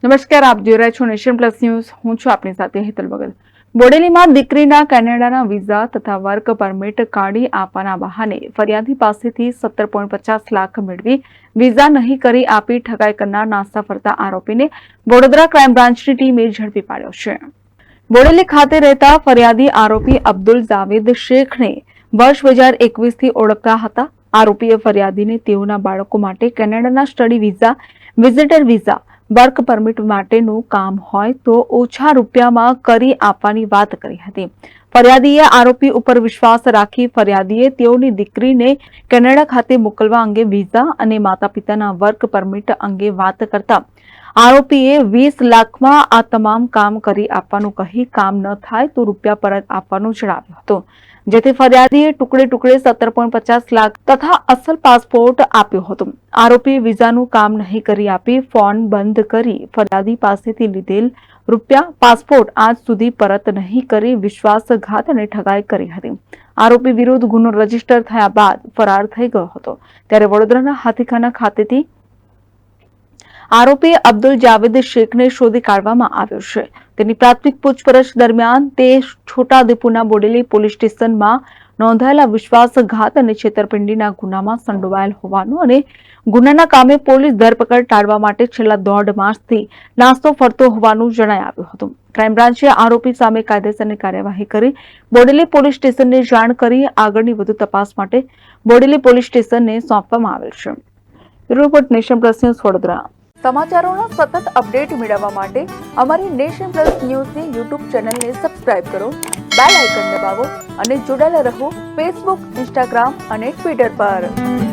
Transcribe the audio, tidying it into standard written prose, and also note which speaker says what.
Speaker 1: નમસ્કાર, આપ જોઈ રહ્યા છો નેશન પ્લસ ન્યૂઝ. હું છું આપની સાથે હેતલ ભગત. બોડેલીમાં દીકરીના કેનેડાના વિઝા તથા વર્ક પરમિટ કાઢી આપવાના બહાને ફરિયાદી પાસેથી 17.50 લાખ મેળવી વિઝા નહીં કરી આપી ઠગાઈ કરનાર નાસ્તા ફરતા આરોપીને વડોદરા ક્રાઇમ બ્રાન્ચની ટીમે ઝડપી પાડ્યો છે. બોડેલી ખાતે રહેતા ફરિયાદી આરોપી અબ્દુલ જાવેદ શેખને વર્ષ 2021 થી ઓળખતા હતા. આરોપીએ ફરિયાદીને તેઓના બાળકો માટે કેનેડાના study visa, visitor visa, work permit માટેનું કામ હોય તો ઓછા રૂપિયામાં કરી આપવાની વાત કરી હતી. ફરિયાદીએ આરોપી ઉપર વિશ્વાસ રાખી ફરિયાદીએ તેઓની દીકરીને કેનેડા ખાતે મોકલવા અંગે વિઝા અને માતા પિતાના વર્ક પરમિટ અંગે વાત કરતા આરોપીએ 20 લાખમાં આ તમામ કામ કરી આપવાનું કહી કામ ન થાય તો રૂપિયા પરત આપવાનું જણાવ્યું હતું. જેથી ફરિયાદીએ ટુકડે ટુકડે 17.50 લાખ તથા અસલ પાસપોર્ટ આપ્યો હતો. આરોપીએ વિઝાનું કામ નહીં કરી આપી ફોન બંધ કરી ફરિયાદી પાસેથી લીધેલ રૂપિયા, પાસપોર્ટ આજ સુધી પરત નહીં કરી વિશ્વાસઘાત અને ઠગાઈ કરી હતી. આરોપી વિરુદ્ધ ગુનો રજીસ્ટર થયા બાદ ફરાર થઈ ગયો હતો. ત્યારે વડોદરાના હાથીખાના ખાતેથી આરોપી અબ્દુલ જાવેદ શેખને શોધી કાઢવામાં આવ્યો છે. તેની પ્રાથમિક પૂછપરછ દરમિયાન તે છોટાઉદેપુરના બોડેલી પોલીસ સ્ટેશનમાં નોંધાયેલા વિશ્વાસઘાત અને છેતરપિંડીના ગુનામાં સંડોવાયેલ હોવાનું અને ગુનાના કામે પોલીસ ધરપકડ ટાળવા માટે છેલ્લા 1.5 માસથી નાસ્તો ફરતો હોવાનું જણાઈ આવ્યું હતું. ક્રાઇમ બ્રાન્ચે આરોપી સામે કાયદેસરની કાર્યવાહી કરી બોડેલી પોલીસ સ્ટેશનને જાણ કરી આગળની વધુ તપાસ માટે બોડેલી પોલીસ સ્ટેશનને સોંપવામાં આવેલ છે. Report nation plus news Vadodara. સમાચારોના સતત અપડેટ મેળવવા માટે અમારી નેશન પ્લસ ન્યૂઝની યુટ્યુબ ચેનલને સબસ્ક્રાઇબ કરો, બેલ આઇકન દબાવો અને જોડાયેલા રહો ફેસબુક, ઇન્સ્ટાગ્રામ અને ટ્વિટર પર.